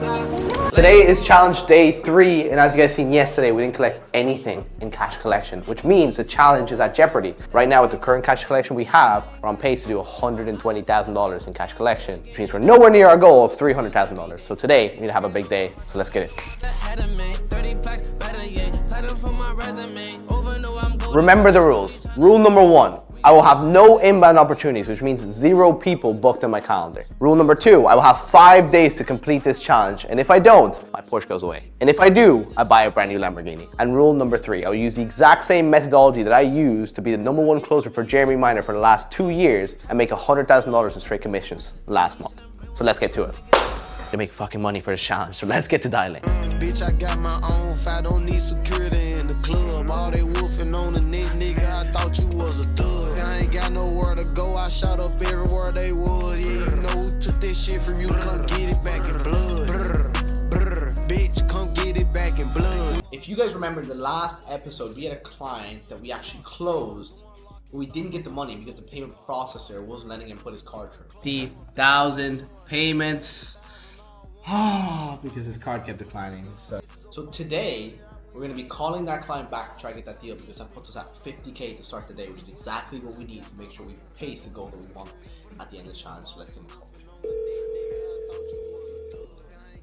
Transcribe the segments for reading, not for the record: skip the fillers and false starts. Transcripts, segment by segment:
Today is challenge day 3, and as you guys seen yesterday, we didn't collect anything in cash collection, which means the challenge is at jeopardy. Right now, with the current cash collection we have, we're on pace to do $120,000 in cash collection, which means we're nowhere near our goal of $300,000. So today, we need to have a big day, so let's get it. Remember the rules. Rule number 1. I will have no inbound opportunities, which means 0 people booked in my calendar. Rule number 2, I will have 5 days to complete this challenge, and if I don't, my Porsche goes away. And if I do, I buy a brand new Lamborghini. And rule number 3, I will use the exact same methodology that I used to be the #1 closer for Jeremy Minor for the last 2 years and make $100,000 in straight commissions last month. So let's get to it. To make fucking money for this challenge, so let's get to dialing. Bitch, I got my own fight, don't need security in the club. All they wolfing on the net, nigga, I thought you was a thug. I ain't got nowhere to go, I shot up everywhere they was. Yeah, you know who took this shit from you, come get it back in blood. Bitch, come get it back in blood. If you guys remember the last episode, we had a client that we actually closed. We didn't get the money because the payment processor wasn't letting him put his card through. 50,000 payments. Because his card kept declining. So today, we're going to be calling that client back to try to get that deal because that puts us at 50K to start the day, which is exactly what we need to make sure we pace the goal that we want at the end of the challenge. So let's give him a call.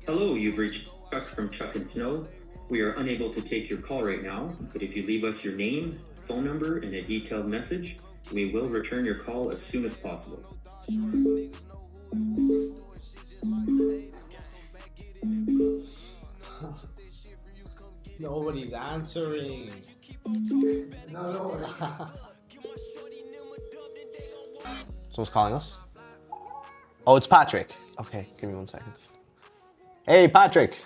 Hello, you've reached Chuck from Chuck and Snow. We are unable to take your call right now, but if you leave us your name, phone number, and a detailed message, we will return your call as soon as possible. Nobody's answering. No. Someone's calling us? Oh, it's Patrick. Okay, give me 1 second. Hey, Patrick.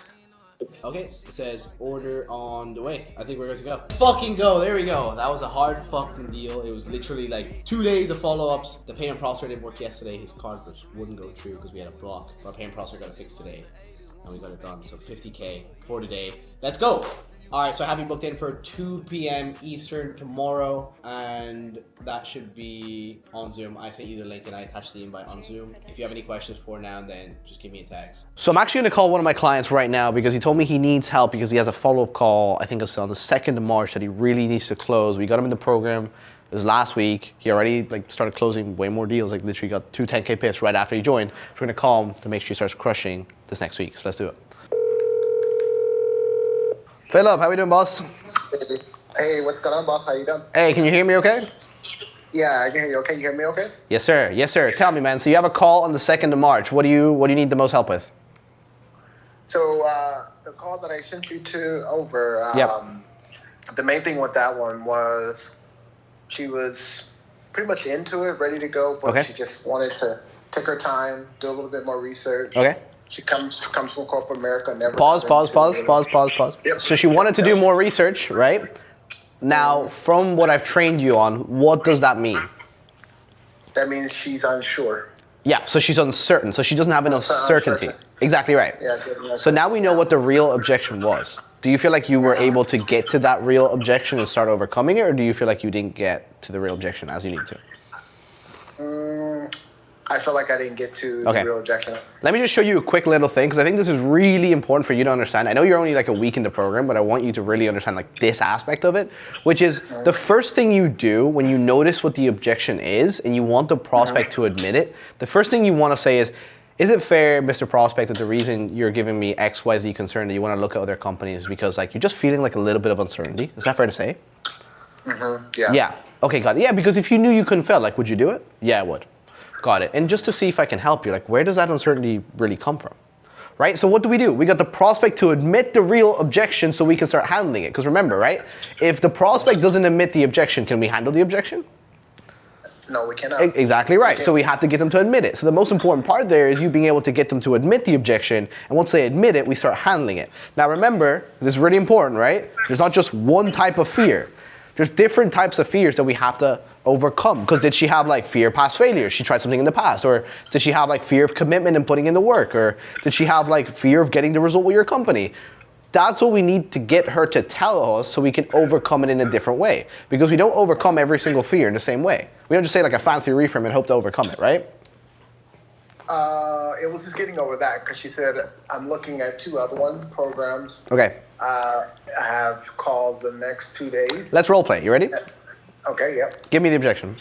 Okay, it says order on the way. I think we're good to go. Fucking go, there we go. That was a hard fucking deal. It was literally like 2 days of follow-ups. The payment processor didn't work yesterday. His card just wouldn't go through because we had a block. Our payment processor got it fixed today. And we got it done. So 50K for today. Let's go. All right, so I have you booked in for 2 p.m. Eastern tomorrow, and that should be on Zoom. I sent you the link and I attached the invite on Zoom. If you have any questions for now and then, just give me a text. So I'm actually gonna call one of my clients right now because he told me he needs help because he has a follow-up call, I think it's on the 2nd of March that he really needs to close. We got him in the program. It was last week. He already started closing way more deals, literally got 2 10K pips right after he joined. So we're gonna call him to make sure he starts crushing this next week. So let's do it. Philip, how we doing, boss? Hey, what's going on, boss? How you doing? Hey, can you hear me okay? Yeah, I can hear you. Okay, you hear me okay? Yes, sir. Yes, sir. Tell me, man. So you have a call on the 2nd of March. What do you need the most help with? So the call that I sent you over, yep. The main thing with that one was she was pretty much into it, ready to go, but okay. She just wanted to take her time, do a little bit more research. Okay. She comes from corporate America. Never. Pause. Yep. So she wanted to do more research, right? Now, from what I've trained you on, what does that mean? That means she's unsure. Yeah, so she's uncertain. So she doesn't have enough certainty. Exactly right. Yeah, so now we know what the real objection was. Do you feel like you were able to get to that real objection and start overcoming it, or do you feel like you didn't get to the real objection as you need to? I feel like I didn't get to the real objection. Let me just show you a quick little thing, because I think this is really important for you to understand. I know you're only a week in the program, but I want you to really understand this aspect of it, which is the first thing you do when you notice what the objection is and you want the prospect to admit it, the first thing you want to say is it fair, Mr. Prospect, that the reason you're giving me X, Y, Z concern that you want to look at other companies is because you're just feeling a little bit of uncertainty? Is that fair to say? Yeah. Yeah. Okay, got it. Yeah, because if you knew you couldn't fail, would you do it? Yeah, I would. Got it. And just to see if I can help you, where does that uncertainty really come from? Right? So what do? We got the prospect to admit the real objection so we can start handling it. Because remember, right? If the prospect doesn't admit the objection, can we handle the objection? No, we cannot. Exactly right. So we have to get them to admit it. So the most important part there is you being able to get them to admit the objection. And once they admit it, we start handling it. Now remember, this is really important, right? There's not just one type of fear. There's different types of fears that we have to overcome. Because did she have fear of past failure? She tried something in the past. Or did she have fear of commitment and putting in the work? Or did she have fear of getting the result with your company? That's what we need to get her to tell us so we can overcome it in a different way. Because we don't overcome every single fear in the same way. We don't just say a fancy reframe and hope to overcome it, right? It was just getting over that because she said I'm looking at 2 other programs. Okay. I have calls the next 2 days. Let's role play. You ready? Okay, yep. Give me the objection.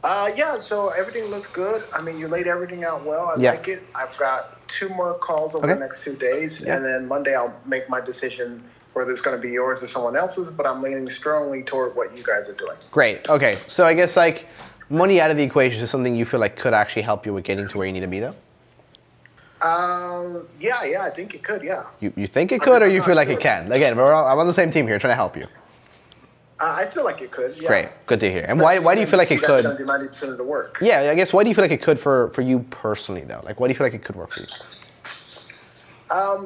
Yeah, so everything looks good. I mean, you laid everything out well. I Yeah. like it. I've got 2 more calls over Okay. the next 2 days. Yeah. And then Monday I'll make my decision whether it's going to be yours or someone else's, but I'm leaning strongly toward what you guys are doing. Great. Okay. So I guess like money out of the equation is something you feel like could actually help you with getting to where you need to be, though. Yeah, I think it could, yeah. You think it could, or I'm you not feel like sure. it can? Again, I'm on the same team here, trying to help you. I feel like it could, yeah. Great. Good to hear. And why do you feel like it That's could? going to do 90% of the work. Yeah, I guess why do you feel like it could for you personally, though? Like, why do you feel like it could work for you?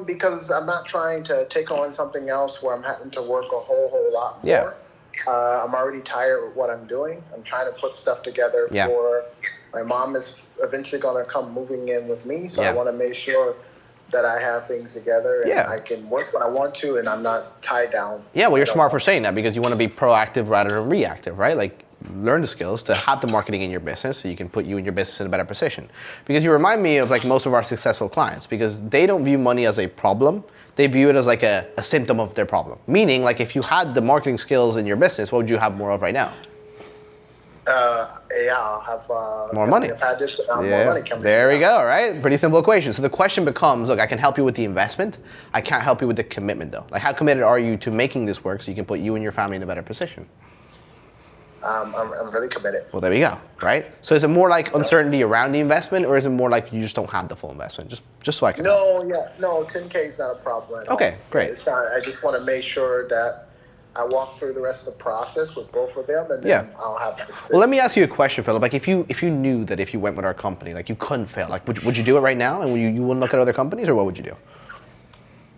Because I'm not trying to take on something else where I'm having to work a whole lot more. Yeah. I'm already tired with what I'm doing. I'm trying to put stuff together Yeah. for my mom is eventually going to come moving in with me, so Yeah. I want to make sure that I have things together and Yeah. I can work when I want to and I'm not tied down. Yeah, well, you're You know? smart for saying that because you want to be proactive rather than reactive, right? Like, learn the skills to have the marketing in your business so you can put you and your business in a better position. Because you remind me of like most of our successful clients because they don't view money as a problem. They view it as like a symptom of their problem. Meaning, like, if you had the marketing skills in your business, what would you have more of right now? Yeah, I'll have More money. I've had this, more money coming. There we go, right? Pretty simple equation. So the question becomes, look, I can help you with the investment. I can't help you with the commitment, though. Like, how committed are you to making this work so you can put you and your family in a better position? I'm really committed. Well, there we go, right? So is it more like uncertainty around the investment, or is it more like you just don't have the full investment? Just so I can help. No, 10K is not a problem at all. Okay, great. It's not, I just want to make sure that I walk through the rest of the process with both of them, and then Yeah. I'll have the decision. Well, let me ask you a question, Philip. Like, if you knew that if you went with our company, like, you couldn't fail, like, would you do it right now, and you wouldn't look at other companies, or what would you do?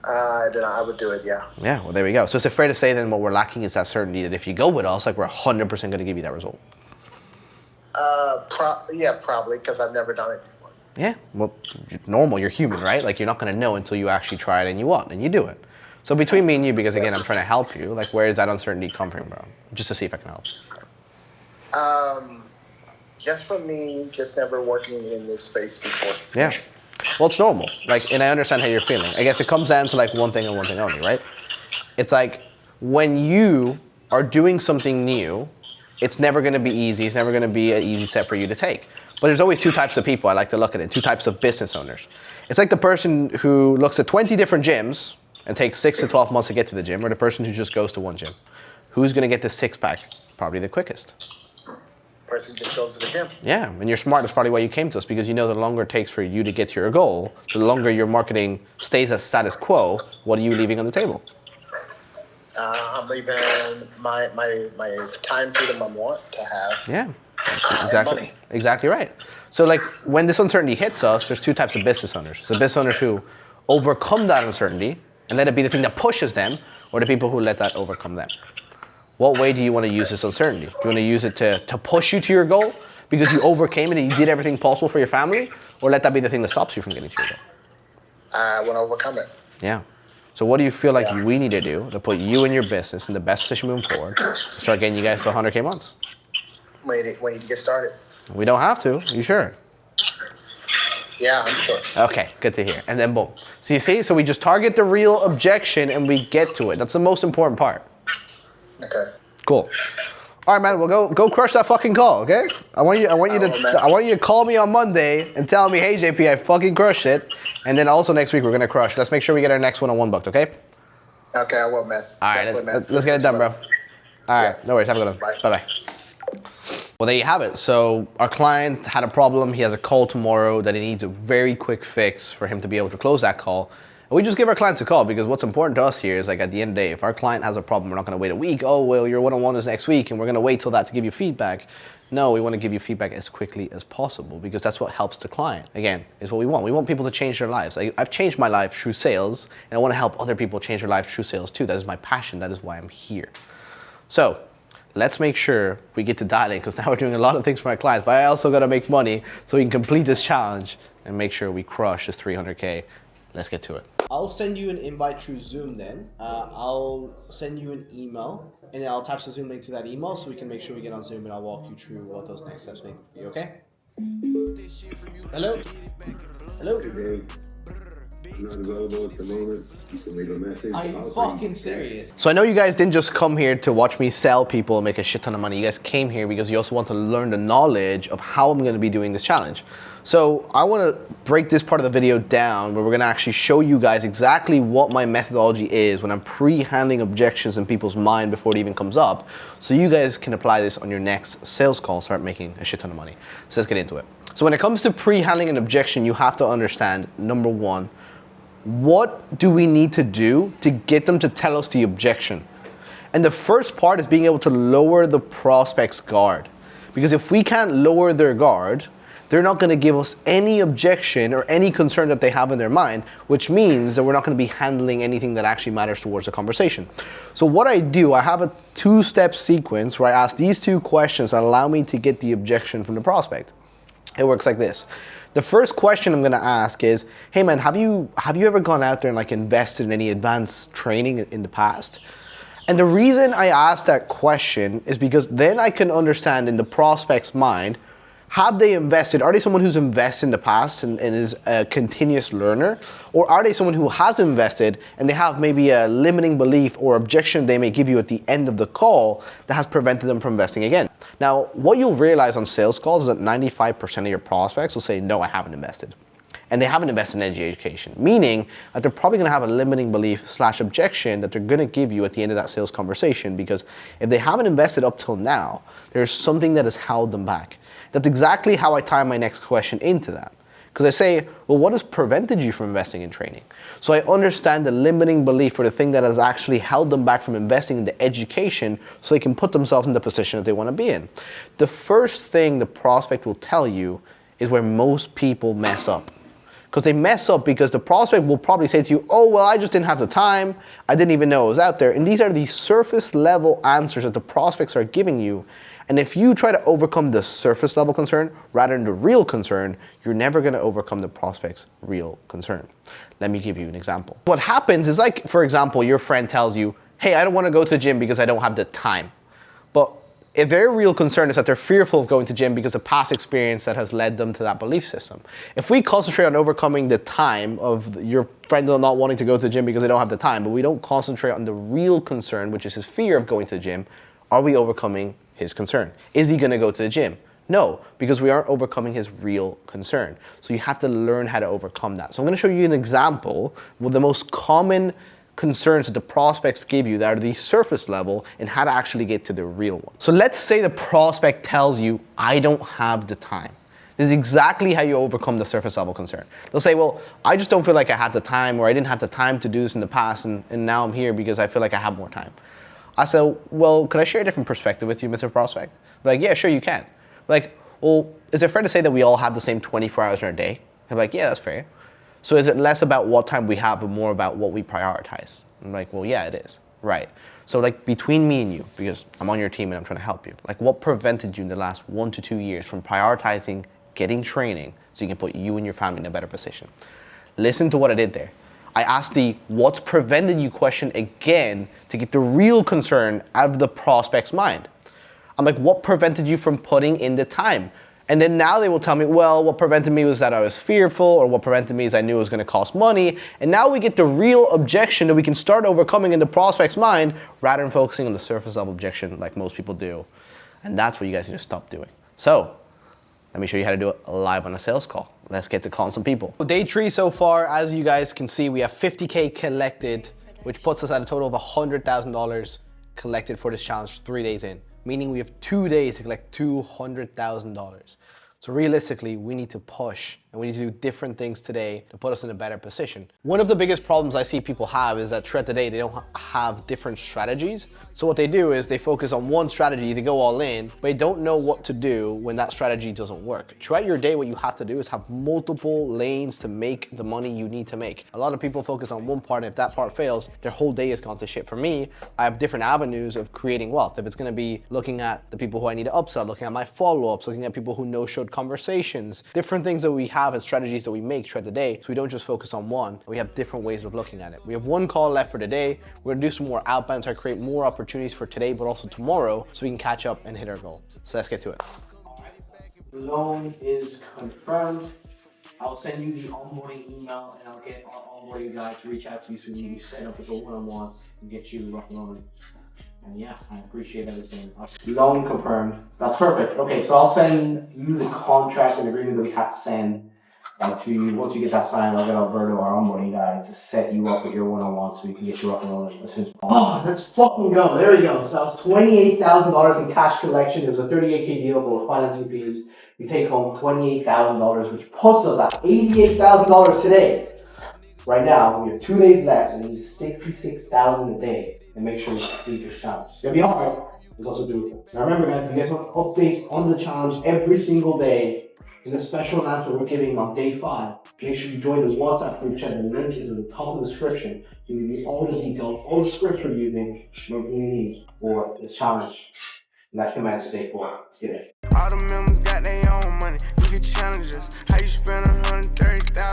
I would do it, yeah. Yeah, well, there we go. So is it fair to say then what we're lacking is that certainty that if you go with us, like, we're 100% going to give you that result? Yeah, probably, because I've never done it before. Yeah, well, you're normal, you're human, right? Like, you're not going to know until you actually try it and you want, and you do it. So between me and you, because again, I'm trying to help you, like, where is that uncertainty come from, bro? Just to see if I can help. Just for me, just never working in this space before. Yeah. Well, it's normal. Like, and I understand how you're feeling. I guess it comes down to like one thing and one thing only, right? It's like when you are doing something new, it's never going to be easy. It's never going to be an easy step for you to take. But there's always 2 types of people I like to look at it, 2 types of business owners. It's like the person who looks at 20 different gyms and takes 6 to 12 months to get to the gym, or the person who just goes to one gym. Who's going to get the 6-pack? Probably the quickest. Person just goes to the gym. Yeah, and you're smart. That's probably why you came to us, because you know the longer it takes for you to get to your goal, the longer your marketing stays as status quo, what are you leaving on the table? I'm leaving my time freedom I want to have. Yeah, And money. exactly right. So like when this uncertainty hits us, there's 2 types of business owners. The business owners who overcome that uncertainty and let it be the thing that pushes them, or the people who let that overcome them. What way do you want to use this uncertainty? Do you want to use it to push you to your goal because you overcame it and you did everything possible for your family, or let that be the thing that stops you from getting to your goal? I want to overcome it. Yeah. So what do you feel like we need to do to put you and your business in the best position moving forward, start getting you guys to 100K months? We need to get started. We don't have to. You sure? Yeah, I'm sure. Okay, good to hear. And then boom. So you see, so we just target the real objection and we get to it. That's the most important part. Okay. Cool. All right, man. Well, go crush that fucking call, okay? I want you to call me on Monday and tell me, hey, JP, I fucking crushed it. And then also next week we're gonna crush. Let's make sure we get our next one-on-one booked, okay? Okay, I will, man. All right, Definitely, let's get it done, bro. All right, Yeah. no worries. Have a good one. Bye-bye. Well, there you have it. So our client had a problem. He has a call tomorrow that he needs a very quick fix for him to be able to close that call. And we just give our clients a call because what's important to us here is, like, at the end of the day, if our client has a problem, we're not going to wait a week. Oh, well, your one-on-one is next week and we're going to wait till that to give you feedback. No, we want to give you feedback as quickly as possible because that's what helps the client. Again, is what we want. We want people to change their lives. I've changed my life through sales, and I want to help other people change their lives through sales too. That is my passion. That is why I'm here. So let's make sure we get to dialing, because now we're doing a lot of things for my clients, but I also got to make money so we can complete this challenge and make sure we crush this 300K. Let's get to it. I'll send you an invite through Zoom then. I'll send you an email, and then I'll attach the Zoom link to that email so we can make sure we get on Zoom, and I'll walk you through what those next steps may be, okay? Hello? Hello? Hey, I'm not available at the moment. You can leave a message. Are you I'll fucking bring- serious? So I know you guys didn't just come here to watch me sell people and make a shit ton of money. You guys came here because you also want to learn the knowledge of how I'm gonna be doing this challenge. So I wanna break this part of the video down where we're gonna actually show you guys exactly what my methodology is when I'm pre-handling objections in people's mind before it even comes up. So you guys can apply this on your next sales call, start making a shit ton of money. So let's get into it. So when it comes to pre-handling an objection, you have to understand, number one, what do we need to do to get them to tell us the objection? And the first part is being able to lower the prospect's guard. Because if we can't lower their guard, they're not going to give us any objection or any concern that they have in their mind, which means that we're not going to be handling anything that actually matters towards the conversation. So what I do, I have a two-step sequence where I ask these two questions that allow me to get the objection from the prospect. It works like this. The first question I'm gonna ask is, hey man, have you ever gone out there and like invested in any advanced training in the past? And the reason I ask that question is because then I can understand in the prospect's mind, have they invested? Are they someone who's invested in the past and is a continuous learner? Or are they someone who has invested and they have maybe a limiting belief or objection they may give you at the end of the call that has prevented them from investing again? Now, what you'll realize on sales calls is that 95% of your prospects will say, no, I haven't invested. And they haven't invested in any education, meaning that they're probably gonna have a limiting belief / objection that they're gonna give you at the end of that sales conversation, because if they haven't invested up till now, there's something that has held them back. That's exactly how I tie my next question into that. Because I say, well, what has prevented you from investing in training? So I understand the limiting belief or the thing that has actually held them back from investing in the education so they can put themselves in the position that they want to be in. The first thing the prospect will tell you is where most people mess up. Because they mess up because the prospect will probably say to you, oh, well, I just didn't have the time. I didn't even know it was out there. And these are the surface level answers that the prospects are giving you. And if you try to overcome the surface level concern rather than the real concern, you're never gonna overcome the prospect's real concern. Let me give you an example. What happens is, like, for example, your friend tells you, hey, I don't wanna go to the gym because I don't have the time. But if their real concern is that they're fearful of going to the gym because of past experience that has led them to that belief system. If we concentrate on overcoming the time of your friend not wanting to go to the gym because they don't have the time, but we don't concentrate on the real concern, which is his fear of going to the gym, are we overcoming his concern? Is he gonna go to the gym? No, because we aren't overcoming his real concern. So you have to learn how to overcome that. So I'm gonna show you an example with the most common concerns that the prospects give you that are the surface level and how to actually get to the real one. So let's say the prospect tells you, I don't have the time. This is exactly how you overcome the surface level concern. They'll say, well, I just don't feel like I have the time, or I didn't have the time to do this in the past, and now I'm here because I feel like I have more time. I said, well, could I share a different perspective with you, Mr. Prospect? Like, yeah, sure you can. Like, well, is it fair to say that we all have the same 24 hours in our day? I'm like, yeah, that's fair. So is it less about what time we have, but more about what we prioritize? I'm like, well, yeah, it is. Right. So like between me and you, because I'm on your team and I'm trying to help you, like what prevented you in the last 1 to 2 years from prioritizing getting training so you can put you and your family in a better position? Listen to what I did there. I asked the what's prevented you question again to get the real concern out of the prospect's mind. I'm like, what prevented you from putting in the time? And then now they will tell me, well, what prevented me was that I was fearful, or what prevented me is I knew it was gonna cost money. And now we get the real objection that we can start overcoming in the prospect's mind rather than focusing on the surface level objection like most people do. And that's what you guys need to stop doing. So let me show you how to do it live on a sales call. Let's get to calling some people. Day 3 so far, as you guys can see, we have 50K collected, which puts us at a total of $100,000 collected for this challenge 3 days in, meaning we have 2 days to collect $200,000. So realistically, we need to push and we need to do different things today to put us in a better position. One of the biggest problems I see people have is that throughout the day, they don't have different strategies. So what they do is they focus on one strategy, they go all in, but they don't know what to do when that strategy doesn't work. Throughout your day, what you have to do is have multiple lanes to make the money you need to make. A lot of people focus on one part, and if that part fails, their whole day has gone to shit. For me, I have different avenues of creating wealth. If it's gonna be looking at the people who I need to upsell, looking at my follow-ups, looking at people who no-showed conversations, different things that we have as strategies that we make throughout the day, so we don't just focus on one, we have different ways of looking at it. We have one call left for today. We're gonna do some more outbound to create more opportunities for today, but also tomorrow, so we can catch up and hit our goal. So let's get to it. Loan is confirmed. I'll send you the onboarding email and I'll get our onboarding guy to reach out to you so we can get you set up with the one-on-ones and get you rock and rolling. And yeah, I appreciate everything. Loan confirmed. That's perfect. Okay, so I'll send you the contract and agreement that we have to send. And to you, once you get that signed, I'll get Alberto, our onboarding guy, to set you up with your one-on-one so we can get you up and rolling as soon as possible. Oh, let's fucking go. There we go. So that was $28,000 in cash collection. It was a 38K deal, but with financing fees, we take home $28,000, which puts us at $88,000 today. Right now, we have 2 days left and we need $66,000 a day and make sure we complete this challenge. It's gonna be hard, but it's also doable. Now remember guys, if you guys want updates on the challenge every single day, there's a special announcement we're giving on day 5. Make sure you join the WhatsApp group chat. The link is in the top of the description. You can use all the details, all the scripts we're using, what you need for this challenge. And that's the match day 4. Let's get it. All the members got their own money. You can challenge us. How you